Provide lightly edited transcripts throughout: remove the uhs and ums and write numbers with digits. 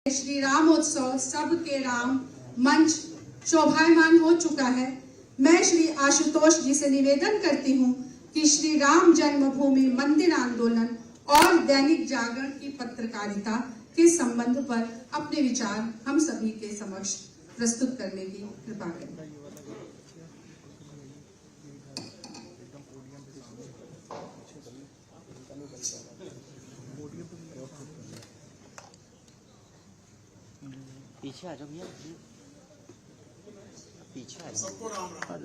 श्री रामोत्सव सबके राम मंच शोभायमान हो चुका है। मैं श्री आशुतोष जी से निवेदन करती हूँ कि श्री राम जन्मभूमि मंदिर आंदोलन और दैनिक जागरण की पत्रकारिता के संबंध पर अपने विचार हम सभी के समक्ष प्रस्तुत करने की कृपा करें। पीछे आ जाओ भैया, पीछे आ जाओ। सबको राम राम। मैं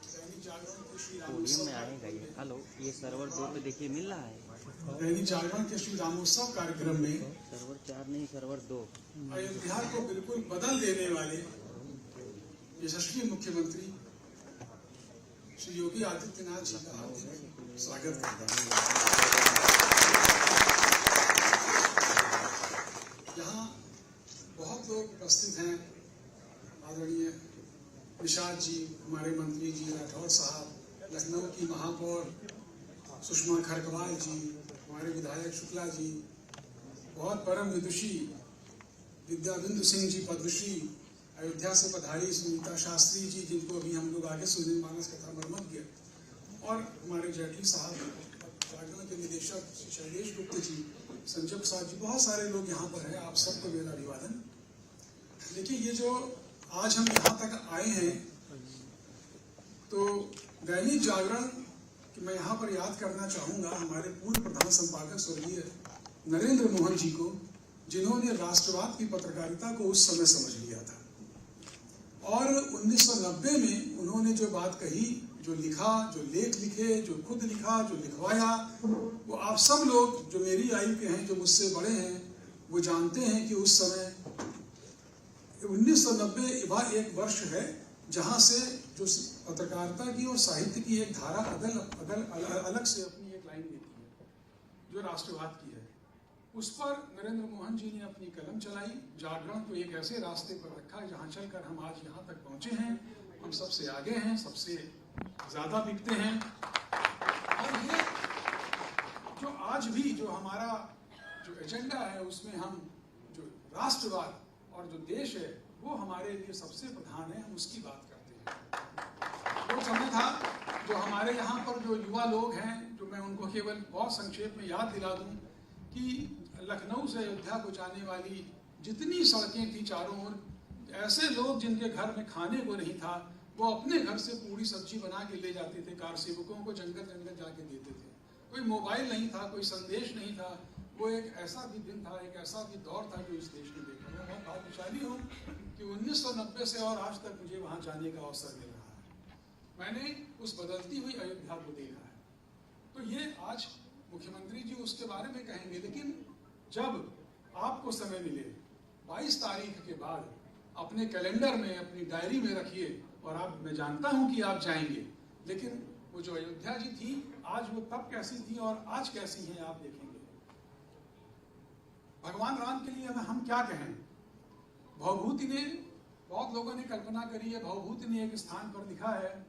दैनिक जागरण के श्री पोडियम में रामोत्सव आएगा ये। हेलो, ये सर्वर 2 पे देखिए मिल रहा है। दैनिक जागरण के श्री रामोत्सव कार्यक्रम में सर्वर 4 नहीं, सर्वर 2। अयोध्या को बिल्कुल बदल देने वाले यशस्वी मुख्यमंत्री श्री योगी आदित्यनाथ जी का हार्दिक स्वागत करता हूं। यहाँ बहुत लोग उपस्थित हैं। आदरणीय निषाद जी, हमारे मंत्री जी, राठौर साहब, लखनऊ की महापौर सुषमा खरकवाल जी, हमारे विधायक शुक्ला जी, बहुत परम विदुषी विद्याबिंदु सिंह जी पद्मश्री, अयोध्या से पधारी सुनीता शास्त्री जी, जिनको अभी हम लोग आगे सुने मानस कथा मर्मज्ञ, और हमारे जेटली साहब, जागरण के निदेशक शैलेश गुप्ता जी, संजय प्रसाद जी, बहुत सारे लोग यहाँ पर हैं। आप सबको मेरा अभिवादन। देखिए, ये जो आज हम यहाँ तक आए हैं, तो दैनिक जागरण कि मैं यहाँ पर याद करना चाहूंगा हमारे पूर्व प्रधान संपादक स्वर्गीय नरेंद्र मोहन जी को, जिन्होंने राष्ट्रवाद की पत्रकारिता को उस समय समझ लिया था और 1990 में उन्होंने जो बात कही, जो लिखा, जो लेख लिखे, जो खुद लिखा, जो लिखवाया, वो आप सब लोग जो मेरी आयु के हैं, जो मुझसे बड़े हैं, वो जानते हैं कि उस समय 1990 वह एक वर्ष है जहां से जो पत्रकारिता की और साहित्य की एक धारा अलग से अपनी एक लाइन लेती है, जो राष्ट्रवाद की है। उस पर नरेंद्र मोहन जी ने अपनी कलम चलाई, जागरण को एक ऐसे रास्ते पर रखा जहां चलकर हम आज यहाँ तक पहुंचे हैं। हम सबसे आगे हैं, सबसे ज्यादा बिकते हैं। और ये जो आज भी जो हमारा जो एजेंडा है, उसमें हम जो राष्ट्रवाद और जो देश है, वो हमारे लिए सबसे प्रधान है। हम उसकी बात करते हैं। वो समय था जो हमारे यहाँ पर जो युवा लोग हैं, जो मैं उनको केवल बहुत संक्षेप में याद दिला दूं कि लखनऊ से अयोध्या को जाने वाली जितनी सड़कें थी चारों ओर, ऐसे लोग जिनके घर में खाने को नहीं था, वो अपने घर से पूरी सब्जी बना के ले जाते थे, कार सेवकों को जंगल जंगल जाके देते थे। कोई मोबाइल नहीं था, कोई संदेश नहीं था। वो एक ऐसा भी दिन था, एक ऐसा भी दौर था जो इस देश ने देखा। मैं बहुत भाग्यशाली हूँ कि 1990 से और आज तक मुझे वहाँ जाने का अवसर मिल रहा है। मैंने उस बदलती हुई अयोध्या को देखा है। तो ये आज मुख्यमंत्री जी उसके बारे में कहेंगे, लेकिन जब आपको समय मिले 22 तारीख के बाद अपने कैलेंडर में, अपनी डायरी में रखिए। और आप, मैं जानता हूं कि आप जाएंगे, लेकिन वो जो अयोध्या जी थी, आज वो तब कैसी थी और आज कैसी हैं, आप देखेंगे। भगवान राम के लिए हम क्या कहें। भवभूति ने, बहुत लोगों ने कल्पना करी है, भवभूति ने एक स्थान पर लिखा है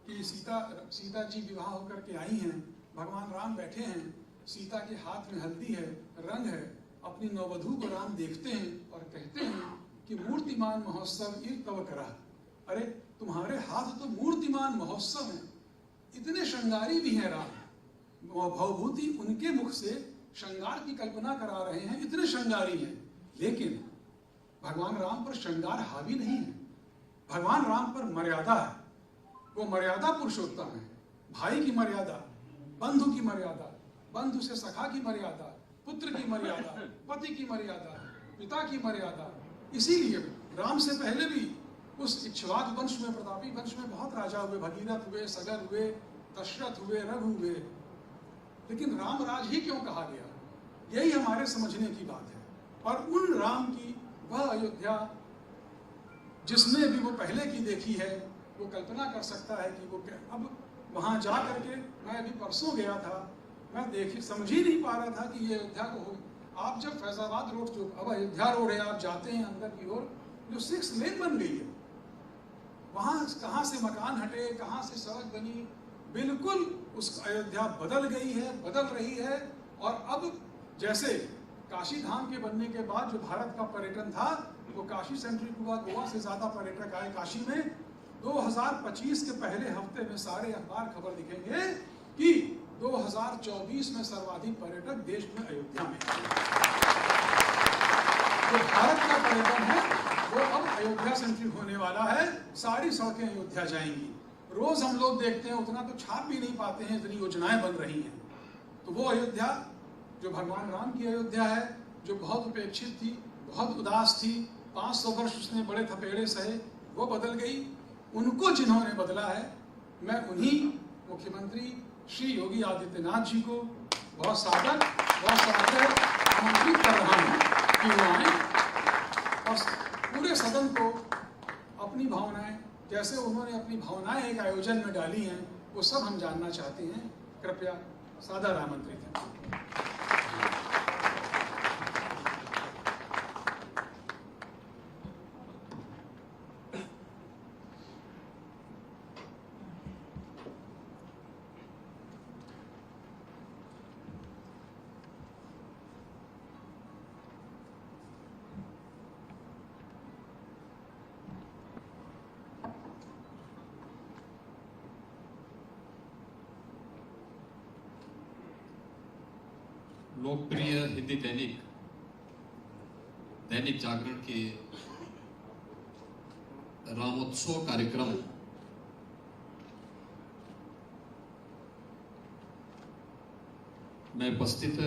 कि सीता जी विवाह होकर के आई हैं, भगवान राम बैठे हैं, सीता के हाथ में हल्दी है, रंग है, अपनी नववधू को राम देखते हैं और कहते हैं कि मूर्तिमान महोत्सव इर तव करा। अरे, तुम्हारे हाथ तो मूर्तिमान महोत्सव हैं, इतने श्रृंगारी भी हैं राम। भवभूति उनके मुख से श्रृंगार की कल्पना करा रहे हैं, इतने श्रृंगारी हैं। लेकिन भगवान राम पर श्रृंगार हावी नहीं है। भगवान राम पर मर्यादा है। वो मर्यादा पुरुषोत्तम है। भाई की मर्यादा, बंधु की मर्यादा, बंधु से सखा की मर्यादा, पुत्र की मर्यादा, पति की मर्यादा, पिता की मर्यादा। इसीलिए राम से पहले भी उस इक्ष्वाकु वंश में, प्रतापी वंश में बहुत राजा हुए, भगीरथ हुए, सगर हुए, दशरथ हुए, रघु हुए। लेकिन राम राज ही क्यों कहा गया, यही हमारे समझने की बात है। और उन राम की वह अयोध्या जिसने भी वो पहले की देखी है, वो कल्पना कर सकता है कि वो अब वहां जा करके, मैं अभी परसों गया था, मैं समझ ही नहीं पा रहा था कि ये अयोध्या को हो। आप जब फैजाबाद रोड, जो अब अयोध्या रोड है, आप जाते हैं अंदर की ओर, जो 6 लेन बन गई है, वहां कहाँ से मकान हटे, कहाँ से सड़क बनी, बिल्कुल उस अयोध्या बदल गई है, बदल रही है। और अब जैसे काशी धाम के बनने के बाद जो भारत का पर्यटन था वो काशी सेंट्रिक हुआ, गोवा से ज्यादा पर्यटक आए काशी में। 2025 के पहले हफ्ते में सारे अखबार खबर दिखेंगे कि 2024 में सर्वाधिक पर्यटक देश में अयोध्या में। जो भारत का पर्यटन है वो अब अयोध्या सेंट्रिक होने वाला है। सारी सड़कें अयोध्या जाएंगी। रोज हम लोग देखते हैं, उतना तो छाप भी नहीं पाते हैं, इतनी योजनाएं बन रही हैं। तो वो अयोध्या जो भगवान राम की अयोध्या है, जो बहुत उपेक्षित थी, बहुत उदास थी, 500 वर्ष उसने बड़े थपेड़े सहे, वो बदल गई। उनको जिन्होंने बदला है, मैं उन्हीं मुख्यमंत्री श्री योगी आदित्यनाथ जी को बहुत सादर आमंत्रित कर रहा हूँ कि वो आए और पूरे सदन को अपनी भावनाएं, जैसे उन्होंने अपनी भावनाएं एक आयोजन में डाली हैं, वो सब हम जानना चाहते हैं। कृपया सादर आमंत्रित हैं। लोकप्रिय हिंदी दैनिक जागरण के रामोत्सव कार्यक्रम में उपस्थित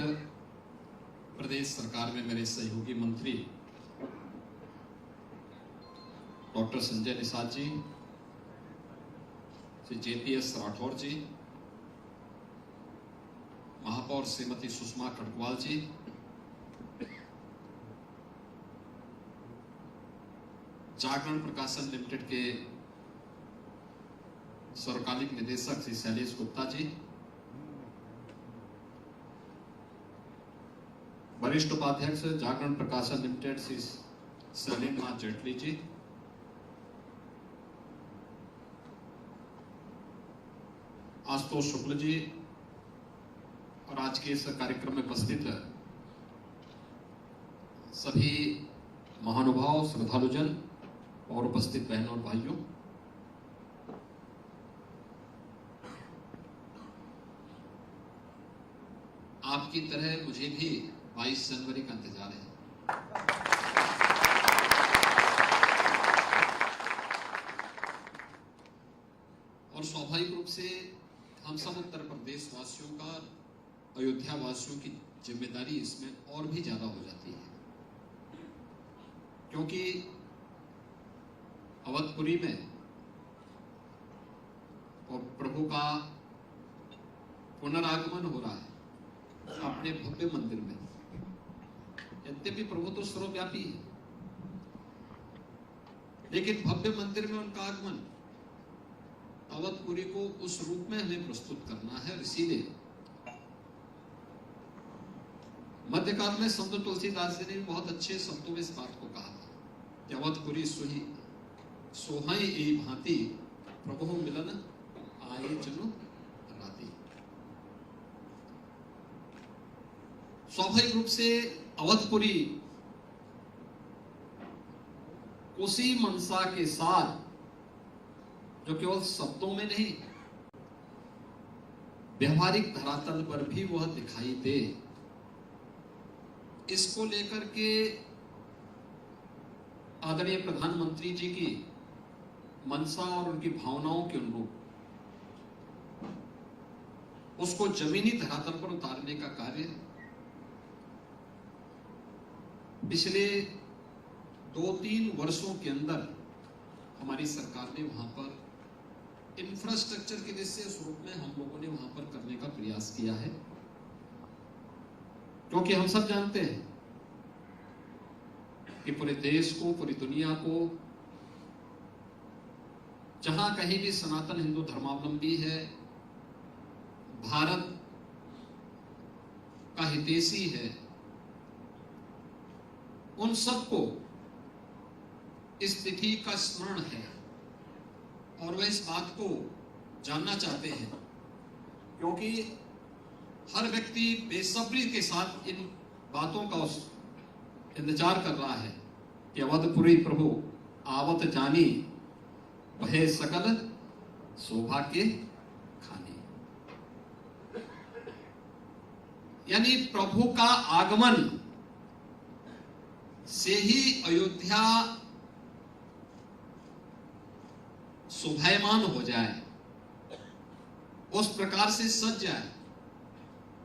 प्रदेश सरकार में मेरे सहयोगी मंत्री डॉक्टर संजय निषाद जी, श्री JPS राठौर जी, महापौर श्रीमती सुषमा खटकवाल जी, जागरण प्रकाशन लिमिटेड के सर्वकालिक निदेशक श्री शैलेश गुप्ता जी, वरिष्ठ उपाध्यक्ष जागरण प्रकाशन लिमिटेड श्री शैलेंद्रनाथ जेटली जी, आशुतोष शुक्ल जी और आज के इस कार्यक्रम में उपस्थित सभी महानुभाव, श्रद्धालुजन और उपस्थित बहनों और भाइयों, आपकी तरह मुझे भी 22 जनवरी का इंतजार है। और स्वाभाविक रूप से हम सब उत्तर प्रदेश वासियों का, अयोध्या वासियों की जिम्मेदारी इसमें और भी ज्यादा हो जाती है, क्योंकि अवधपुरी में और प्रभु का पुनरागमन हो रहा है अपने भव्य मंदिर में। यद्यपि प्रभु तो सर्वव्यापी है, लेकिन भव्य मंदिर में उनका आगमन अवधपुरी को उस रूप में हमें प्रस्तुत करना है। इसीलिए मध्यकाल में संत तुलसीदास जी ने बहुत अच्छे शब्दों में इस बात को कहा था कि अवधपुरी सोहाई ए भांति प्रभु मिलन आए जनु राती। स्वाभाविक रूप से अवधपुरी उसी मनसा के साथ, जो केवल शब्दों में नहीं, व्यवहारिक धरातल पर भी वह दिखाई दे, इसको लेकर के आदरणीय प्रधानमंत्री जी की मनसा और उनकी भावनाओं के अनुरूप उसको जमीनी धरातल पर उतारने का कार्य पिछले 2-3 वर्षों के अंदर हमारी सरकार ने वहां पर इंफ्रास्ट्रक्चर के जैसे स्वरूप में हम लोगों ने वहां पर करने का प्रयास किया है। क्योंकि हम सब जानते हैं कि पूरे देश को, पूरी दुनिया को, जहां कहीं भी सनातन हिंदू धर्मावलंबी है, भारत का हितैषी है, उन सबको इस तिथि का स्मरण है और वह इस बात को जानना चाहते हैं क्योंकि हर व्यक्ति बेसब्री के साथ इन बातों का इंतजार कर रहा है कि अवधपुरी प्रभु आवत जानी वह सकल सौभाग्य खानी। यानी प्रभु का आगमन से ही अयोध्या शोभायमान हो जाए, उस प्रकार से सज जाए,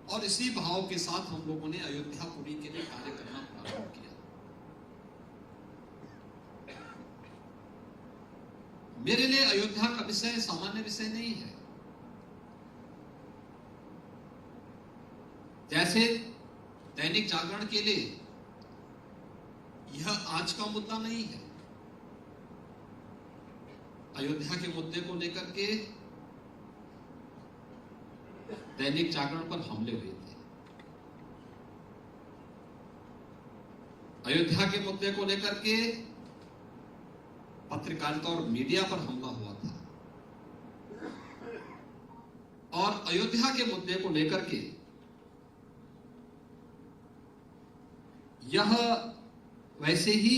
और इसी भाव के साथ हम लोगों ने अयोध्यापुरी के लिए कार्य करना प्रारंभ किया। मेरे लिए अयोध्या का विषय सामान्य विषय नहीं है। जैसे दैनिक जागरण के लिए यह आज का मुद्दा नहीं है। अयोध्या के मुद्दे को लेकर के दैनिक जागरण पर हमले हुए थे। अयोध्या के मुद्दे को लेकर के पत्रकारिता और मीडिया पर हमला हुआ था, और अयोध्या के मुद्दे को लेकर के यह वैसे ही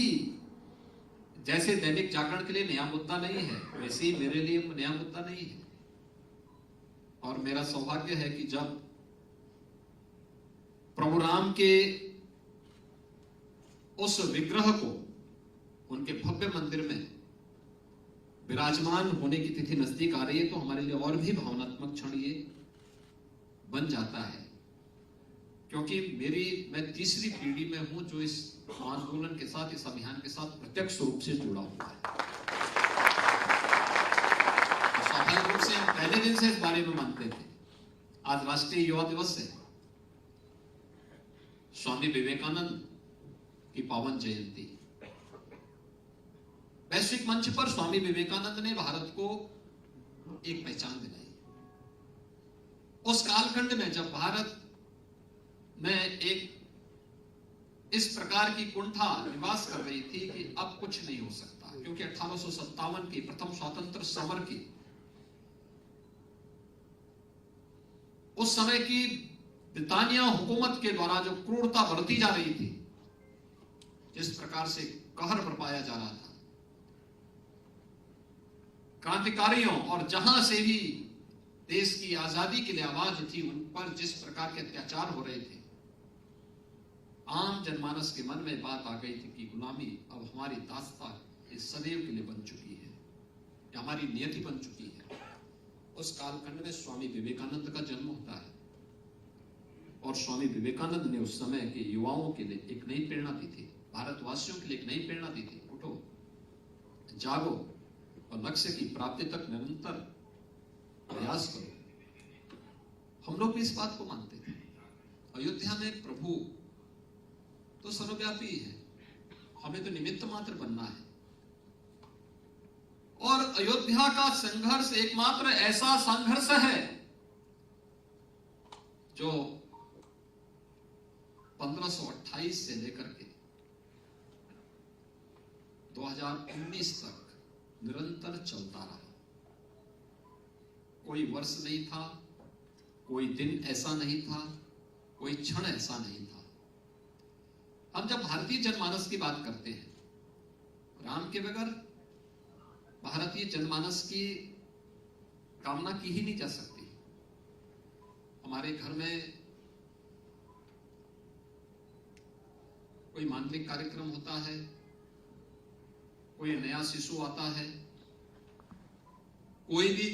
जैसे दैनिक जागरण के लिए नया मुद्दा नहीं है, वैसे ही मेरे लिए नया मुद्दा नहीं है। और मेरा सौभाग्य है कि जब प्रभु राम के उस विग्रह को उनके भव्य मंदिर में विराजमान होने की तिथि नजदीक आ रही है, तो हमारे लिए और भी भावनात्मक क्षण ये बन जाता है, क्योंकि मैं तीसरी पीढ़ी में हूं जो इस आंदोलन के साथ, इस अभियान के साथ प्रत्यक्ष रूप से जुड़ा हुआ है। तो स्वाभाविक रूप से हम पहले दिन से इस बारे में मानते थे। आज राष्ट्रीय युवा दिवस है, स्वामी विवेकानंद की पावन जयंती। वैश्विक मंच पर स्वामी विवेकानंद ने भारत को एक पहचान दिलाई। उस कालखंड में जब भारत में एक इस प्रकार की कुंठा निवास कर रही थी कि अब कुछ नहीं हो सकता, क्योंकि 1857 की प्रथम स्वतंत्र समर की उस समय की ब्रिटानिया हुकूमत के द्वारा जो क्रूरता बरती जा रही थी, जिस प्रकार से कहर बरपाया जा रहा था क्रांतिकारियों, और जहां से भी देश की आजादी के लिए आवाज थी, उन पर जिस प्रकार के अत्याचार हो रहे थे, आम जनमानस के मन में बात आ गई थी कि गुलामी अब हमारी दास्तां इस सदैव के लिए बन चुकी है, हमारी नियति बन चुकी है। उस कालखंड में स्वामी विवेकानंद का जन्म होता है, और स्वामी विवेकानंद ने उस समय के युवाओं के लिए एक नई प्रेरणा दी थी, भारतवासियों के लिए एक नई प्रेरणा दी थी। उठो, जागो और लक्ष्य की प्राप्ति तक निरंतर प्रयास करो। हम लोग भी इस बात को मानते थे। अयोध्या में प्रभु तो सर्वव्यापी है, हमें तो निमित्त मात्र बनना है। और अयोध्या का संघर्ष एकमात्र ऐसा संघर्ष है जो 1528 से लेकर के 2019 तक निरंतर चलता रहा। कोई वर्ष नहीं था, कोई दिन ऐसा नहीं था, कोई क्षण ऐसा नहीं था। हम जब भारतीय जनमानस की बात करते हैं, राम के बगैर भारतीय जनमानस की कामना की ही नहीं जा सकती। हमारे घर में कोई मांगलिक कार्यक्रम होता है, कोई नया शिशु आता है, कोई भी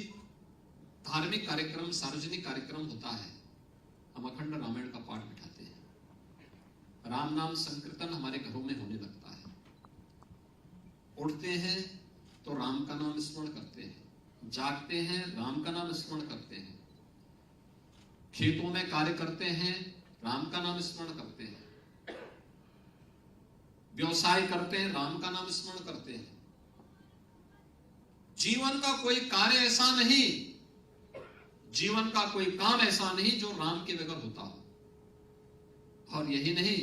धार्मिक कार्यक्रम, सार्वजनिक कार्यक्रम होता है, हम अखंड रामायण का पाठ बिठाते हैं। राम नाम संकीर्तन हमारे घरों में होने लगता है। उठते हैं तो राम का नाम स्मरण करते हैं, जागते हैं राम का नाम स्मरण करते हैं, खेतों में कार्य करते हैं राम का नाम स्मरण करते हैं, व्यवसाय करते हैं राम का नाम स्मरण करते हैं। जीवन का कोई कार्य ऐसा नहीं, जीवन का कोई काम ऐसा नहीं जो राम के बगैर होता हो। और यही नहीं,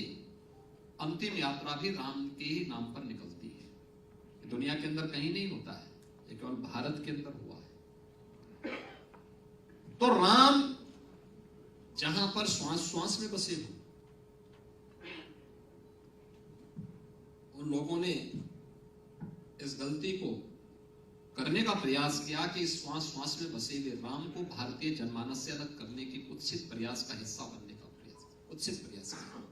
अंतिम यात्रा भी राम के ही नाम पर निकलती है। दुनिया के अंदर कहीं नहीं होता है, ये केवल भारत के अंदर हुआ है। तो राम जहां पर श्वास श्वास में बसे हो, उन लोगों ने इस गलती को करने का प्रयास किया कि श्वास श्वास में बसे हुए राम को भारतीय जनमानस से अलग करने की कुत्सित प्रयास का हिस्सा बनने का प्रयास, कुत्सित प्रयास किया।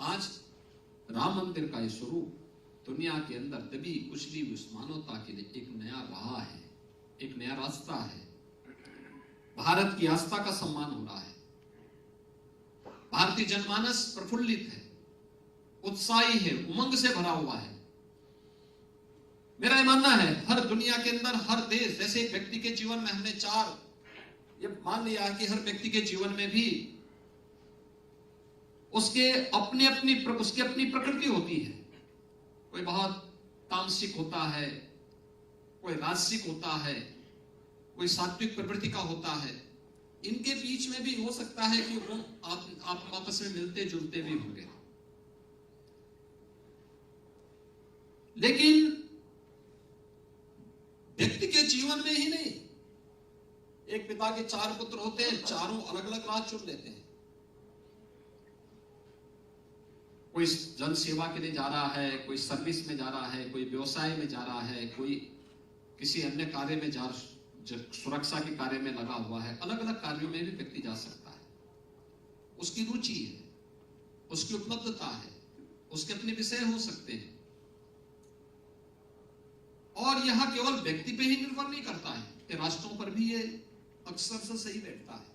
आज राम मंदिर का ये स्वरूप दुनिया के अंदर दबी कुचली उस मानवता के लिए एक नया राह है, एक नया रास्ता है। भारत की आस्था का सम्मान हो रहा है। भारतीय जनमानस प्रफुल्लित है, उत्साही है, उमंग से भरा हुआ है। मेरा मानना है हर दुनिया के अंदर, हर देश, जैसे एक व्यक्ति के जीवन में हमने ये मान लिया कि हर व्यक्ति के जीवन में भी उसके अपनी प्रकृति होती है। कोई बहुत तामसिक होता है, कोई राजसिक होता है, कोई सात्विक प्रवृत्ति का होता है। इनके बीच में भी हो सकता है कि वो आप आपस में मिलते जुलते भी होंगे, लेकिन व्यक्ति के जीवन में ही नहीं। एक पिता के 4 पुत्र होते हैं, चारों अलग अलग राह चुन लेते हैं। कोई जन सेवा के लिए जा रहा है, कोई सर्विस में जा रहा है, कोई व्यवसाय में जा रहा है, कोई किसी अन्य कार्य में सुरक्षा के कार्य में लगा हुआ है। अलग अलग कार्यों में भी व्यक्ति जा सकता है। उसकी रुचि है, उसकी उपलब्धता है, उसके अपने विषय हो सकते हैं। और यह केवल व्यक्ति पे ही निर्भर नहीं करता है, ये राष्ट्रों पर भी ये अक्सर से सही बैठता है।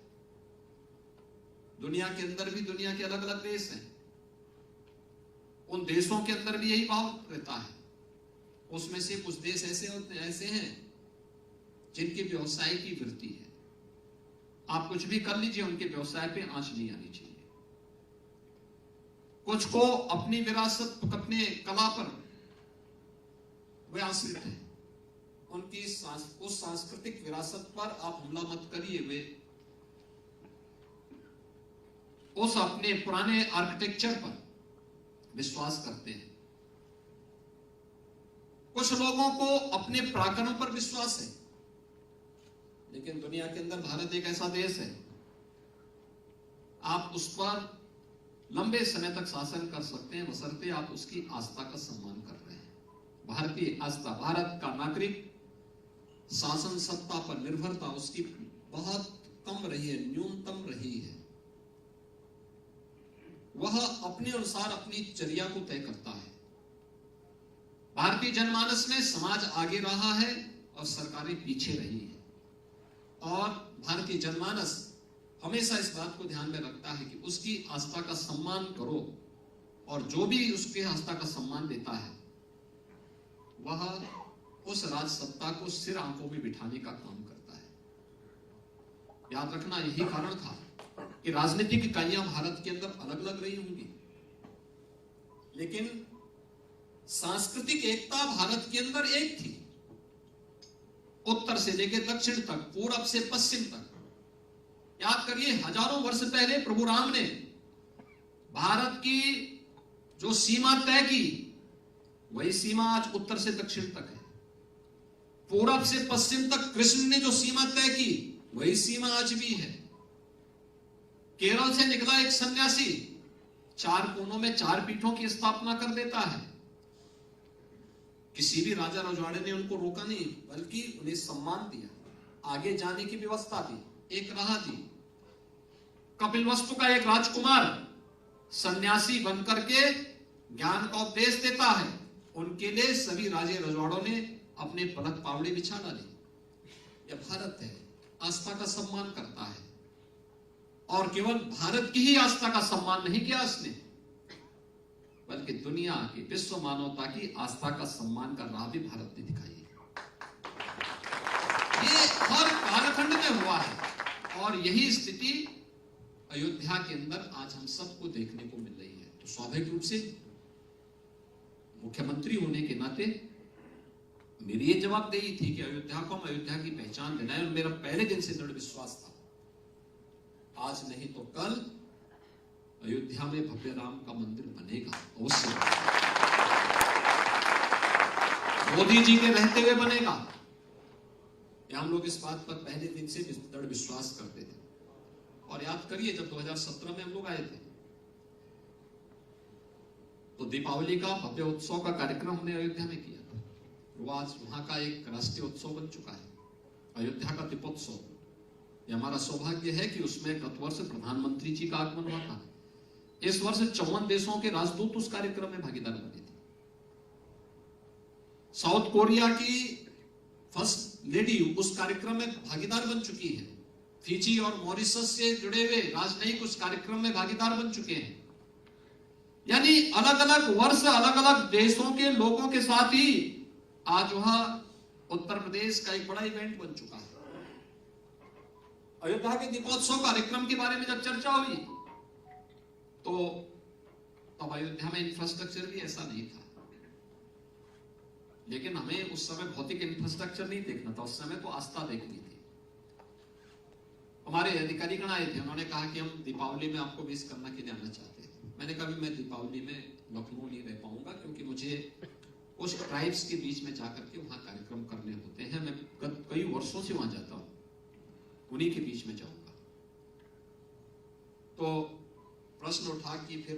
दुनिया के अंदर भी दुनिया के अलग अलग देश हैं, उन देशों के अंदर भी यही भाव रहता है। उसमें से कुछ देश ऐसे हैं जिनकी व्यवसाय की वृत्ति है। आप कुछ भी कर लीजिए, उनके व्यवसाय पे आंच नहीं आनी चाहिए। कुछ को अपनी विरासत, अपने कला पर वे आश्रित है। उनकी उस सांस्कृतिक विरासत पर आप हमला मत करिए। वे उस अपने पुराने आर्किटेक्चर पर विश्वास करते हैं। कुछ लोगों को अपने पराक्रम पर विश्वास है, लेकिन दुनिया के अंदर भारत एक ऐसा देश है, आप उस पर लंबे समय तक शासन कर सकते हैं, बशर्ते आप उसकी आस्था का सम्मान कर रहे हैं। भारतीय आस्था, भारत का नागरिक शासन सत्ता पर निर्भरता उसकी बहुत कम रही है, न्यूनतम रही है। वह अपने अनुसार अपनी चर्या को तय करता है। भारतीय जनमानस में समाज आगे रहा है और सरकारें पीछे रही है। और भारतीय जनमानस हमेशा इस बात को ध्यान में रखता है कि उसकी आस्था का सम्मान करो, और जो भी उसके आस्था का सम्मान देता है वह उस राज सत्ता को सिर आंखों में बिठाने का काम करता है। याद रखना, यही कारण था कि राजनीतिक इकाइयां भारत के अंदर अलग अलग रही होंगी, लेकिन सांस्कृतिक एकता भारत के अंदर एक थी। उत्तर से लेकर दक्षिण तक, पूरब से पश्चिम तक। याद करिए, हजारों वर्ष पहले प्रभु राम ने भारत की जो सीमा तय की, वही सीमा आज उत्तर से दक्षिण तक है। पूरब से पश्चिम तक कृष्ण ने जो सीमा तय की, वही सीमा आज भी है। केरल से निकला एक सन्यासी 4 कोनों में 4 पीठों की स्थापना कर देता है। किसी भी राजा रजवाड़े ने उनको रोका नहीं, बल्कि उन्हें सम्मान दिया, आगे जाने की व्यवस्था दी, एक राह दी। कपिलवस्तु का एक राजकुमार सन्यासी बनकर के ज्ञान का उपदेश देता है। उनके लिए सभी राजे रजवाड़ों ने अपने पलक पावड़े बिछा डाले। यह भारत है, आस्था का सम्मान करता है। और केवल भारत की ही आस्था का सम्मान नहीं किया उसने, बल्कि दुनिया की, विश्व मानवता की आस्था का सम्मान कर रहा भी भारत ने दिखाई है। ये हर कालखंड में हुआ है, और यही स्थिति अयोध्या के अंदर आज हम सबको देखने को मिल रही है। तो स्वाभाविक रूप से मुख्यमंत्री होने के नाते मेरी ये जवाबदेही थी कि अयोध्या को हम अयोध्या की पहचान दिलाएं, और मेरा पहले दिन से दृढ़ विश्वास था, आज नहीं तो कल अयोध्या में भव्य राम का मंदिर बनेगा। अवश्य मोदी जी के रहते हुए बनेगा। हम लोग इस बात पर पहले दिन से दृढ़ विश्वास करते थे। और याद करिए जब 2017 में हम लोग आए थे तो दीपावली का भव्य उत्सव का कार्यक्रम हमने अयोध्या में किया था। वो आज वहां का एक राष्ट्रीय उत्सव बन चुका है, अयोध्या का दीपोत्सव। ये हमारा सौभाग्य है कि उसमें गत वर्ष प्रधानमंत्री जी का आगमन हुआ था। इस वर्ष 54 देशों के राजदूत उस कार्यक्रम में भागीदार बने थे। साउथ कोरिया की फर्स्ट लेडी उस कार्यक्रम में भागीदार बन चुकी है। फिजी और मॉरिशस से जुड़े हुए राजनयिक उस कार्यक्रम में भागीदार बन चुके हैं। यानी अलग अलग वर्ष अलग अलग देशों के लोगों के साथ ही आज वहां उत्तर प्रदेश का एक बड़ा इवेंट बन चुका है। अयोध्या के दीपोत्सव कार्यक्रम के बारे में जब चर्चा हुई तो तब अयोध्या में इंफ्रास्ट्रक्चर भी ऐसा नहीं था, लेकिन हमें उस समय भौतिक इंफ्रास्ट्रक्चर नहीं देखना था, उस समय तो आस्था देखनी थी। हमारे अधिकारी गण आए थे, उन्होंने कहा कि हम दीपावली में आपको विश करने के लिए आना चाहते हैं। मैंने कहा मैं दीपावली में लखनऊ नहीं रह पाऊंगा क्योंकि मुझे उस ट्राइब्स के बीच में जाकर के वहां कार्यक्रम करने होते हैं। मैं गत कई वर्षों से वहां जाता हूं, उन्हीं के बीच में जाऊंगा। तो प्रश्न उठा कि फिर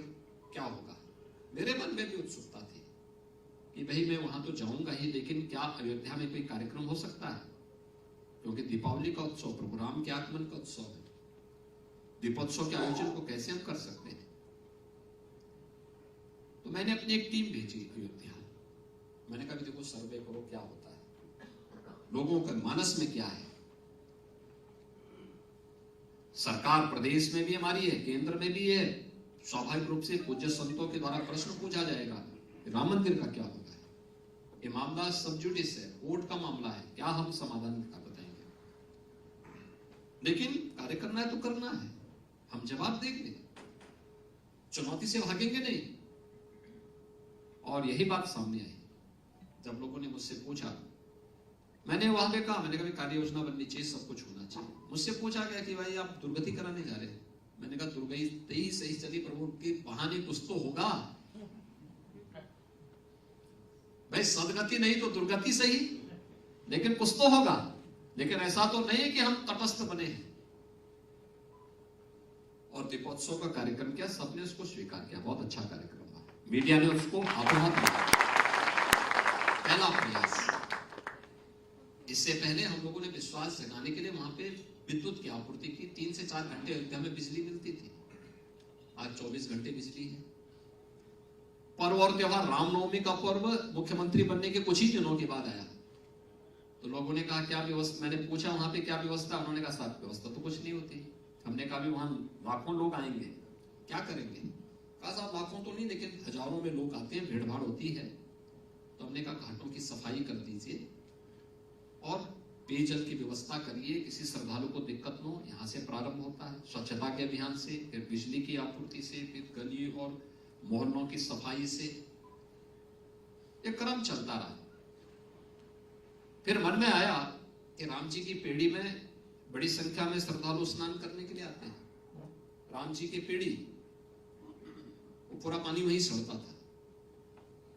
क्या होगा। मेरे मन में भी उत्सुकता थी कि भाई मैं वहां तो जाऊंगा ही, लेकिन क्या अयोध्या में कोई कार्यक्रम हो सकता है? क्योंकि दीपावली का उत्सव प्रभु राम के आगमन का उत्सव है। दीपोत्सव के आयोजन को कैसे हम कर सकते हैं? तो मैंने अपनी एक टीम भेजी अयोध्या। मैंने कहा देखो सर्वे करो क्या होता है, लोगों के मानस में क्या है। सरकार प्रदेश में भी हमारी है, केंद्र में भी है। स्वाभाविक रूप से पूज्य संतों के द्वारा प्रश्न पूछा जाएगा, राम मंदिर का क्या होगा? ये मामला सब जुडिस है, कोर्ट का मामला है, क्या हम समाधान का बताएंगे? लेकिन कार्य करना है तो करना है, हम जवाब देंगे, चुनौती से भागेंगे नहीं। और यही बात सामने आई जब लोगों ने मुझसे पूछा। मैंने वहां पे कहा, मैंने कहा कार्य योजना बननी चाहिए, सब कुछ होना चाहिए। मुझसे पूछा गया कि भाई आप दुर्गति कराने जा रहे हैं। मैंने कहा दुर्गति ही सही चली, प्रभु के बहाने कुछ तो होगा भाई। सदगति नहीं तो दुर्गति सही, लेकिन कुछ तो होगा। लेकिन ऐसा तो नहीं कि हम तटस्थ बने हैं। और दीपोत्सव का कार्यक्रम किया, सबने उसको स्वीकार किया, बहुत अच्छा कार्यक्रम था। मीडिया ने उसको हाथों हाथ लिया, पहला प्रयास। इससे पहले हम लोगों ने विश्वास जगाने के लिए वहां पे विद्युत की आपूर्ति की। 3 से 4 घंटे अयोध्या में बिजली मिलती थी, आज 24 घंटे बिजली है। पर्व और त्योहार, रामनवमी का पर्व मुख्यमंत्री बनने के कुछ ही दिनों के बाद आया। तो लोगों ने कहा क्या व्यवस्था, मैंने पूछा वहां पे क्या व्यवस्था, उन्होंने कहा साहब व्यवस्था तो कुछ नहीं होती। हमने कहा भी वहां लाखों लोग आएंगे, क्या करेंगे? कहा साहब लाखों तो नहीं, लेकिन हजारों में लोग आते हैं, भीड़ भाड़ होती है। तो हमने कहा घाटों की सफाई कर दीजिए और पेयजल की व्यवस्था करिए, किसी श्रद्धालु को दिक्कत न हो। यहाँ से प्रारंभ होता है, स्वच्छता के अभियान से, फिर बिजली की आपूर्ति से, फिर गली और मोहल्लों की सफाई से। एक क्रम चलता रहा। फिर मन में आया कि राम जी की पीढ़ी में बड़ी संख्या में श्रद्धालु स्नान करने के लिए आते हैं। राम जी की पीढ़ी, वो पूरा पानी वहीं सड़ता था,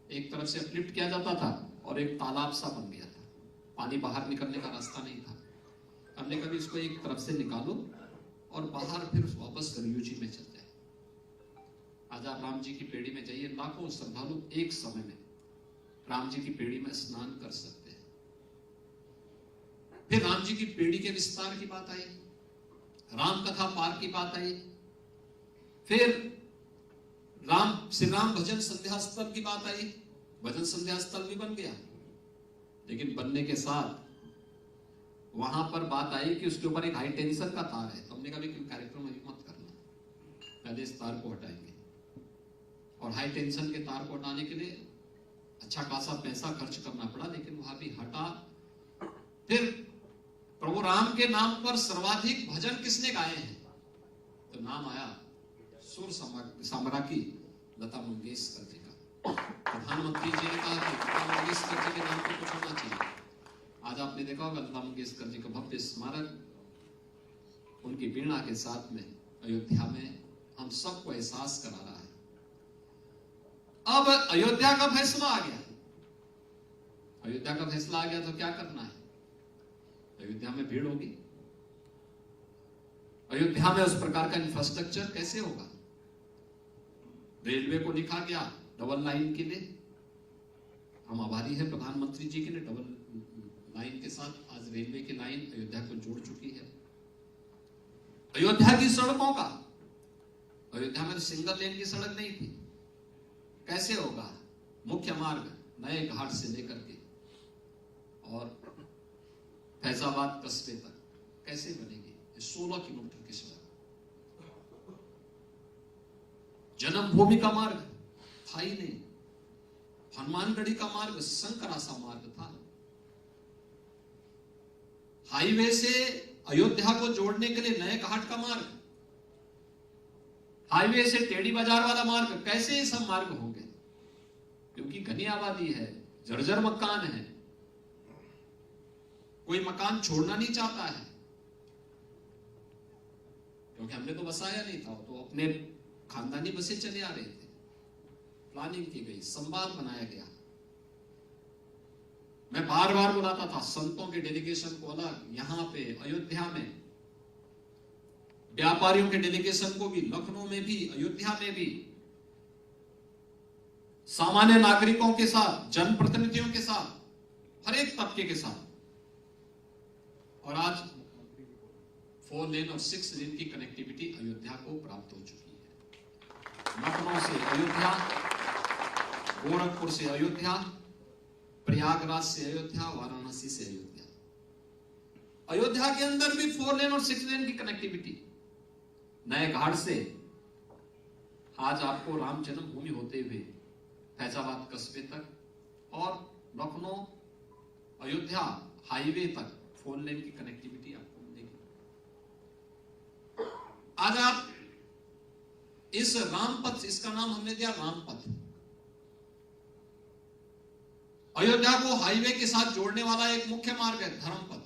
एक तरफ से अपलिफ्ट किया जाता था और एक तालाब सा बन गया था, पानी बाहर निकलने का रास्ता नहीं था। हमने कभी इसको एक तरफ से निकालो और बाहर फिर वापस सरयू जी में चल जाए। आज आप राम जी की पीढ़ी में जाइए, लाखों श्रद्धालु एक समय में राम जी की पीढ़ी में स्नान कर सकते हैं। फिर राम जी की पीढ़ी के विस्तार की बात आई, राम कथा पार की बात आई, फिर श्री राम भजन संध्या स्थल की बात आई। भजन संध्या स्थल भी बन गया, लेकिन बनने के साथ वहां पर बात आई कि उसके ऊपर एक हाई टेंशन का तार है। तो हमने कहा कि कार्यक्रम अभी मत करना, पहले इस तार को हटाएंगे। और हाई टेंशन के तार को हटाने के लिए अच्छा खासा पैसा खर्च करना पड़ा, लेकिन वहां भी हटा। फिर प्रभु राम के नाम पर सर्वाधिक भजन किसने गाए हैं? तो नाम आया सुर सम्राज्ञी लता मंगेशकर जी का। प्रधानमंत्री जी ने कहा कि लता मंगेशकर जी के नाम पर कुछ होना चाहिए। आज आपने देखा होगा लता मंगेशकर जी का भव्य स्मारक उनकी वीणा के साथ में अयोध्या में हम सबको एहसास करा रहा है। अब अयोध्या का फैसला आ गया। अयोध्या का फैसला आ गया तो क्या करना है? अयोध्या में भीड़ होगी, अयोध्या में उस प्रकार का इंफ्रास्ट्रक्चर कैसे होगा? रेलवे को लिखा गया डबल लाइन के लिए, हम आभारी हैं प्रधानमंत्री जी के लिए, डबल लाइन के साथ आज रेलवे की लाइन अयोध्या को जोड़ चुकी है। अयोध्या की सड़कों का, अयोध्या में सिंगल लेन की सड़क नहीं थी, कैसे होगा? मुख्य मार्ग नए घाट से लेकर के और फैजाबाद कस्बे तक कैसे बनेगी? 16 किलोमीटर की सड़क। जन्मभूमि का मार्ग था ही नहीं, हनुमानगढ़ी का मार्ग संकरा सा मार्ग था। हाईवे से अयोध्या को जोड़ने के लिए नए घाट का मार्ग, हाईवे से टेढ़ी बाजार वाला मार्ग, कैसे ये सब मार्ग होंगे? क्योंकि घनी आबादी है, जर्जर मकान है, कोई मकान छोड़ना नहीं चाहता है, क्योंकि हमने तो बसाया नहीं था, तो अपने खानदानी बसे चले आ रहे थे। प्लानिंग की गई, संवाद बनाया गया। मैं बार बार बुलाता था संतों के डेलीगेशन को अलग, यहां पे अयोध्या में व्यापारियों के डेलीगेशन को भी, लखनऊ में भी, अयोध्या में भी, सामान्य नागरिकों के साथ, जनप्रतिनिधियों के साथ, हर एक तबके के साथ। और आज 4 लेन और 6 लेन की कनेक्टिविटी अयोध्या को प्राप्त हो चुकी है। लखनऊ से अयोध्या, गोरखपुर से अयोध्या, प्रयागराज से अयोध्या, वाराणसी से अयोध्या। अयोध्या के अंदर भी 4 लेन और 6 लेन की कनेक्टिविटी, नए घाट से आज आपको राम जन्मभूमि होते हुए फैजाबाद कस्बे तक और लखनऊ अयोध्या हाईवे तक 4 लेन की कनेक्टिविटी आपको मिलेगी। आज आप इस रामपथ, इसका नाम हमने दिया रामपथ, अयोध्या को हाईवे के साथ जोड़ने वाला एक मुख्य मार्ग है धर्मपथ,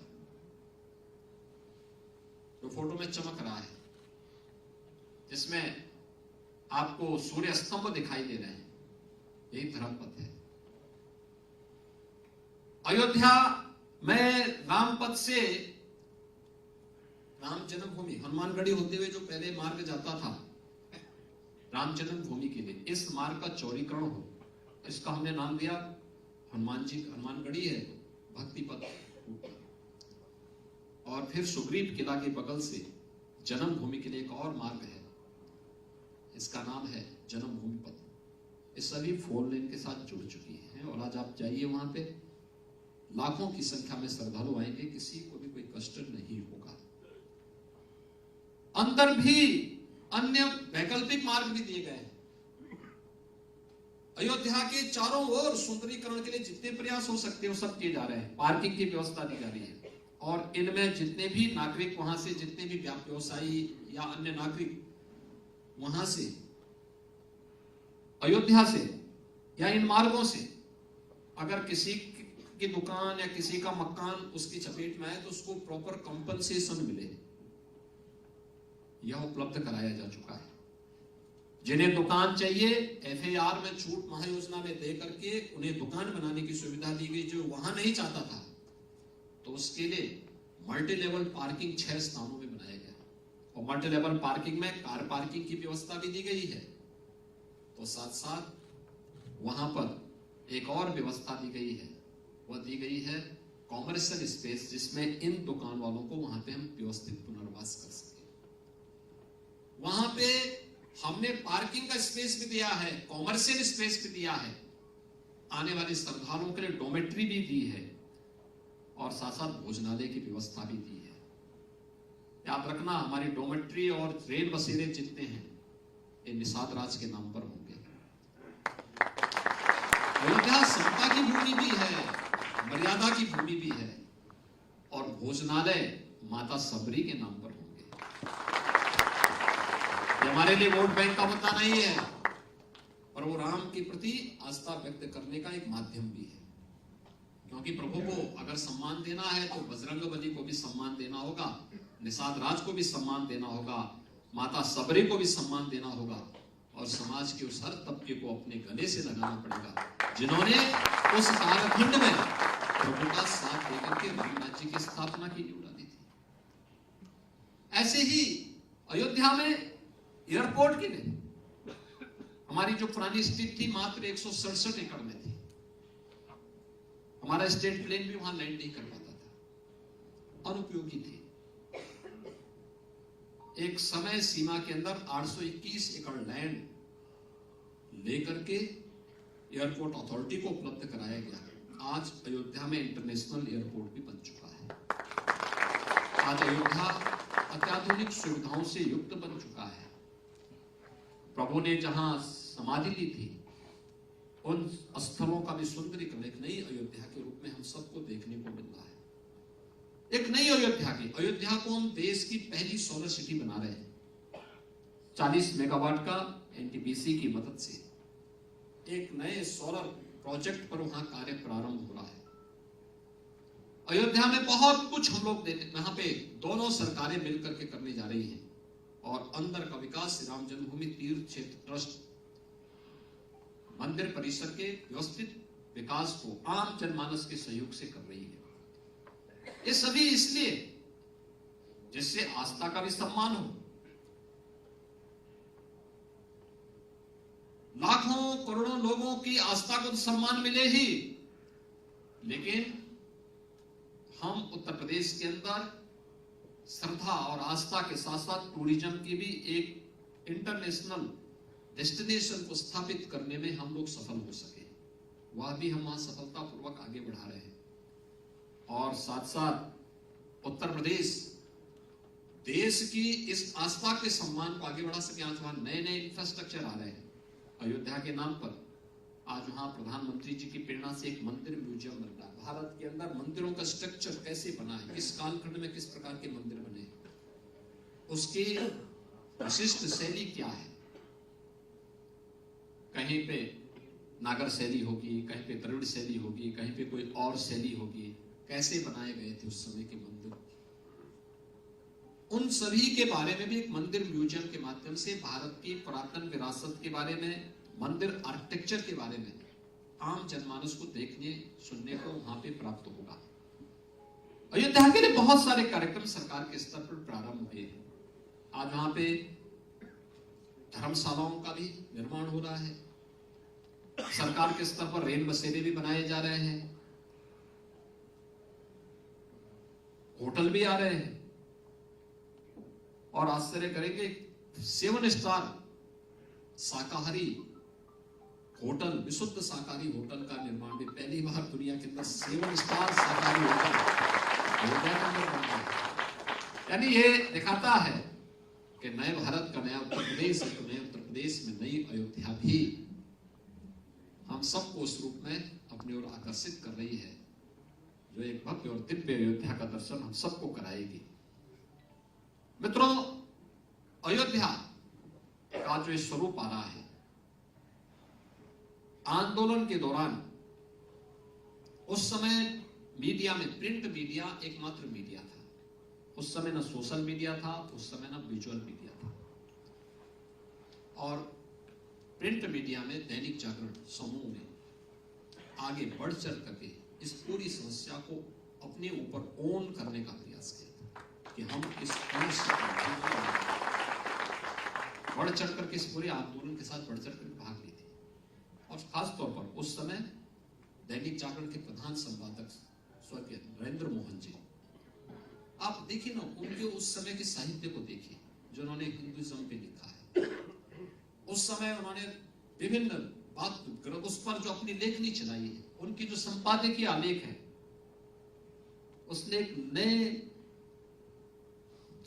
जो फोटो में चमक रहा है, जिसमें आपको सूर्य स्तंभ दिखाई दे रहे हैं, यही धर्मपथ है। अयोध्या में रामपथ से राम जन्मभूमि, हनुमानगढ़ी होते हुए जो पहले मार्ग जाता था राम जन्मभूमि के लिए, इस मार्ग का चौड़ीकरण हो, इसका हमने नाम दिया हनुमान जी, हनुमानगढ़ी है भक्ति पथ। और फिर सुग्रीव किला के बगल से जन्मभूमि के लिए एक और मार्ग है, इसका नाम है जन्मभूमि पथ। ये सभी 4 लेन के साथ जुड़ चुकी हैं। और आज आप जाइए वहां पे, लाखों की संख्या में श्रद्धालु आएंगे, किसी को भी कोई कष्ट नहीं होगा। अंदर भी अन्य वैकल्पिक मार्ग भी दिए गए हैं। अयोध्या के चारों ओर सुंदरीकरण के लिए जितने प्रयास हो सकते हैं वो सब किए जा रहे हैं। पार्किंग की व्यवस्था दी जा रही है, और इनमें जितने भी नागरिक वहां से, जितने भी व्यवसायी या अन्य नागरिक वहां से, अयोध्या से या इन मार्गों से अगर किसी की दुकान या किसी का मकान उसकी चपेट में आए तो उसको प्रॉपर कंपनसेशन मिले, यह उपलब्ध कराया जा चुका है। जिन्हें दुकान चाहिए FAR में छूट महायोजना में दे करके उन्हें दुकान बनाने की सुविधा दी गई। जो वहां नहीं चाहता था तो उसके लिए मल्टी लेवल पार्किंग 6 स्थानों में बनाया गया, और मल्टी लेवल पार्किंग में कार पार्किंग की व्यवस्था भी दी गई है। तो साथ साथ वहां पर एक और व्यवस्था दी गई है, वह दी गई है कॉमर्शियल स्पेस, जिसमें इन दुकान वालों को वहां पे हम व्यवस्थित पुनर्वास कर सके। वहां पे हमने पार्किंग का स्पेस भी दिया है, कॉमर्शियल स्पेस भी दिया है, आने वाले श्रद्धालुओं के लिए डोमेट्री भी दी है, और साथ साथ भोजनालय की व्यवस्था भी दी है। याद रखना, हमारी डोमेट्री और रेल बसेरे जितने हैं ये निषाद राज के नाम पर होंगे। अयोध्या समता की भूमि भी है, मर्यादा की भूमि भी है, और भोजनालय माता सबरी के नाम पर होंगे। ये हमारे लिए वोट बैंक का मुद्दा नहीं है, और वो राम के प्रति आस्था व्यक्त करने का एक माध्यम भी है। क्योंकि प्रभु को अगर सम्मान देना है तो बजरंगबली को भी सम्मान देना होगा, निषाद राज को भी सम्मान देना होगा, माता सबरी को भी सम्मान देना होगा, और समाज के उस हर तबके को अपने गले से लगाना पड़ेगा जिन्होंने उस कालखंड में प्रभु का साथ देकर के राम राज्य की स्थापना की नींव डाली थी। ऐसे ही अयोध्या में एयरपोर्ट की नहीं, हमारी जो पुरानी स्थिति थी मात्र 167 एकड़ में थी। हमारा स्टेट प्लेन भी वहां लैंड नहीं कर पाता था, अनुपयोगी थी। एक समय सीमा के अंदर 821 एकड़ लैंड लेकर के एयरपोर्ट अथॉरिटी को उपलब्ध कराया गया। आज अयोध्या में इंटरनेशनल एयरपोर्ट भी बन चुका है। आज अयोध्या अत्याधुनिक सुविधाओं से युक्त बन चुका है। प्रभु ने जहां समाधि ली थी, उन स्थलों का भी सुंदरीकरण एक नई अयोध्या के रूप में हम सबको देखने को मिल रहा है। एक नई अयोध्या को हम देश की पहली सोलर सिटी बना रहे हैं। 40 मेगावाट का एनटीपीसी की मदद से एक नए सोलर प्रोजेक्ट पर वहां कार्य प्रारंभ हो रहा है। अयोध्या में बहुत कुछ हम लोग यहाँ पे दोनों सरकारें मिलकर के करने जा रही हैं और अंदर का विकास श्री राम जन्मभूमि तीर्थ क्षेत्र ट्रस्ट मंदिर परिसर के व्यवस्थित विकास को आम जनमानस के सहयोग से कर रही है। ये सभी इसलिए जिससे आस्था का भी सम्मान हो। लाखों करोड़ों लोगों की आस्था को तो सम्मान मिले ही, लेकिन हम उत्तर प्रदेश के अंदर श्रद्धा और आस्था के साथ साथ टूरिज्म की भी एक इंटरनेशनल डेस्टिनेशन को स्थापित करने में हम लोग सफल हो सके, वह भी हम वहां सफलतापूर्वक आगे बढ़ा रहे हैं। और साथ साथ उत्तर प्रदेश देश की इस आस्था के सम्मान को आगे बढ़ा सके। आज वहां नए नए इंफ्रास्ट्रक्चर आ रहे हैं। अयोध्या के नाम पर आज वहां प्रधानमंत्री जी की प्रेरणा से एक मंदिर म्यूजियम बन रहा है। भारत के अंदर मंदिरों का स्ट्रक्चर कैसे बना है, किस कालखंड में किस प्रकार के मंदिर बने, उसकी विशिष्ट शैली क्या है। कहीं पे नागर शैली होगी, कहीं पे द्रविड़ शैली होगी, कहीं पे कोई और शैली होगी। कैसे बनाए गए थे उस समय के मंदिर, उन सभी के बारे में भी एक मंदिर म्यूजियम के माध्यम से भारत की पुरातन विरासत के बारे में, मंदिर आर्किटेक्चर के बारे में आम जनमानस को देखने सुनने को वहां पे प्राप्त होगा। अयोध्या के लिए बहुत सारे कार्यक्रम सरकार के स्तर पर प्रारंभ हुए हैं। आज वहां पे धर्मशालाओं का भी निर्माण हो रहा है। सरकार के स्तर पर रेल बसेरे भी बनाए जा रहे हैं, होटल भी आ रहे हैं और आश्चर्य करेंगे 7 स्टार शाकाहारी होटल, विशुद्ध शाकाहारी होटल का निर्माण भी पहली बार दुनिया के अंदर 7 स्टार शाकाहारी होटल अयोध्या के अंदर बन रहा है। यानी ये दिखाता है कि नए भारत का नया उत्तर प्रदेश है, तो नए उत्तर प्रदेश में नई अयोध्या भी हम सबको उस रूप में अपनी ओर आकर्षित कर रही है, जो एक भव्य और दिव्य अयोध्या का दर्शन हम सबको कराएगी। मित्रों, अयोध्या का जो स्वरूप आ रहा है, आंदोलन के दौरान उस समय मीडिया में, प्रिंट मीडिया एकमात्र मीडिया था। उस समय ना सोशल मीडिया था, उस समय ना विजुअल मीडिया था। और प्रिंट मीडिया में दैनिक जागरण समूह ने आगे बढ़ चढ़ करके इस पूरी समस्या को अपने ऊपर ओन करने का प्रयास किया कि हम इस बढ़ चढ़ करके इस पूरे आंदोलन के साथ बढ़ चढ़ कर भाग ली थी। और खास तौर पर उस समय दैनिक जागरण के प्रधान संपादक स्वर्गीय नरेंद्र मोहन जी, आप देखिए ना, उनके उस समय के साहित्य को देखिए जो उन्होंने हिंदुइज्म पे लिखा है। उस समय उन्होंने विभिन्न बात उस पर जो अपनी लेखनी चलाई है, उनकी जो संपादकीय आलेख है, उसने एक नए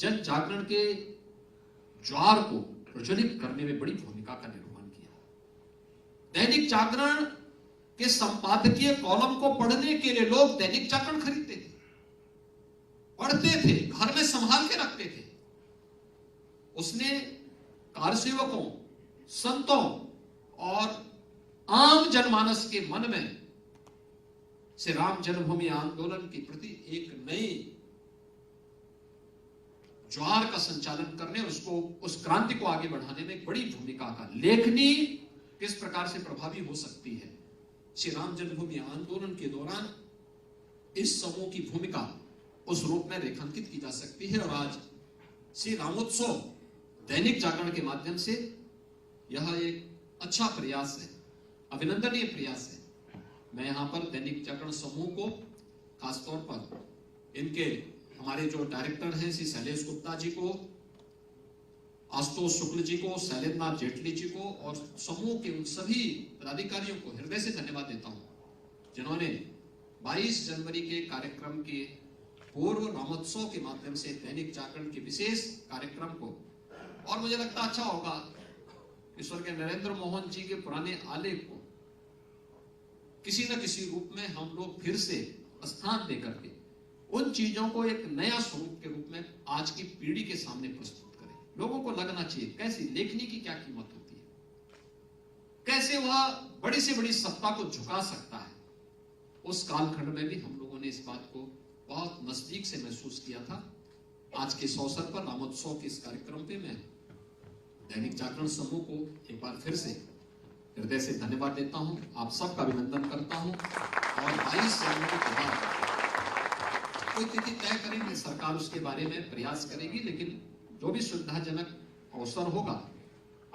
जन जागरण के ज्वार को प्रज्वलित करने में बड़ी भूमिका का निर्वहन किया। दैनिक जागरण के संपादकीय कॉलम को पढ़ने के लिए लोग दैनिक जागरण खरीदते थे, पढ़ते थे, घर में संभाल के रखते थे। उसने कार्यसेवकों, संतों और आम जनमानस के मन में श्री राम जन्मभूमि आंदोलन के प्रति एक नई ज्वार का संचालन करने और उसको, उस क्रांति को आगे बढ़ाने में एक बड़ी भूमिका का, लेखनी किस प्रकार से प्रभावी हो सकती है, श्री राम जन्मभूमि आंदोलन के दौरान इस समूह की भूमिका उस रूप में रेखांकित की जा सकती है। और आज श्री रामोत्सव दैनिक जागरण के माध्यम से यह एक अच्छा प्रयास है, अभिनंदनीय प्रयास है। मैं यहाँ पर दैनिक जागरण समूह को, खासतौर पर इनके हमारे जो डायरेक्टर हैं श्री शैलेश गुप्ता जी को, आशुतोष शुक्ल जी को, शैलेंद्र नाथ जेटली जी को और समूह के उन सभी पदाधिकारियों को हृदय से धन्यवाद देता हूं जिन्होंने 22 जनवरी के कार्यक्रम के पूर्व रामोत्सव के माध्यम से दैनिक जागरण के विशेष कार्यक्रम को, और मुझे लगता अच्छा होगा ईश्वर के नरेंद्र मोहन जी के पुराने आलेख को किसी न किसी रूप में हम लोग फिर से स्थान देकर के उन चीजों को एक नया स्वरूप के रूप में आज की पीढ़ी के सामने प्रस्तुत करें। लोगों को लगना चाहिए कैसी लेखनी की क्या कीमत होती है, कैसे वह बड़ी से बड़ी सत्ता को झुका सकता है। उस कालखंड में भी हम लोगों ने इस बात को बहुत नजदीक से महसूस किया था। आज के इस अवसर पर रामोत्सव के इस कार्यक्रम पे मैं दैनिक जागरण समूह को एक बार फिर से हृदय से धन्यवाद देता हूं, आप सबका अभिनंदन करता हूं। और 22 जनवरी के बाद कोई तिथि तय करेंगे, सरकार उसके बारे में प्रयास करेगी, लेकिन जो भी सुविधाजनक अवसर होगा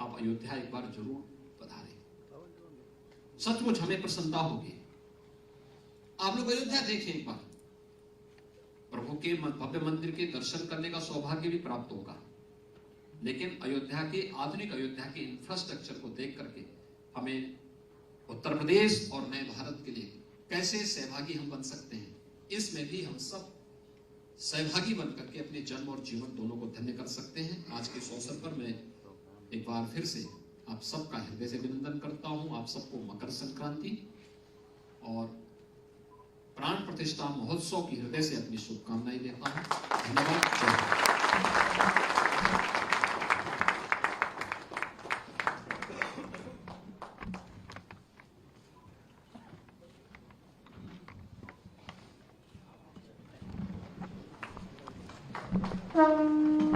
आप अयोध्या एक बार जरूर पधारें। सचमुच हमें प्रसन्नता होगी। आप लोग अयोध्या देखें एक बार, प्रभु के भव्य मंदिर के दर्शन करने का सौभाग्य भी प्राप्त होगा, लेकिन अयोध्या के आधुनिक अयोध्या के इंफ्रास्ट्रक्चर को देख करके हमें उत्तर प्रदेश और नए भारत के लिए कैसे सहभागी हम बन सकते हैं, इसमें भी हम सब सहभागी बन करके अपने जन्म और जीवन दोनों को धन्य कर सकते हैं। आज के इस अवसर पर मैं एक बार फिर से आप सबका हृदय से अभिनंदन करता हूं। आप सबको मकर संक्रांति और प्राण प्रतिष्ठा महोत्सव की हृदय से अपनी शुभकामनाएं देता हूं। धन्यवाद। Thank you.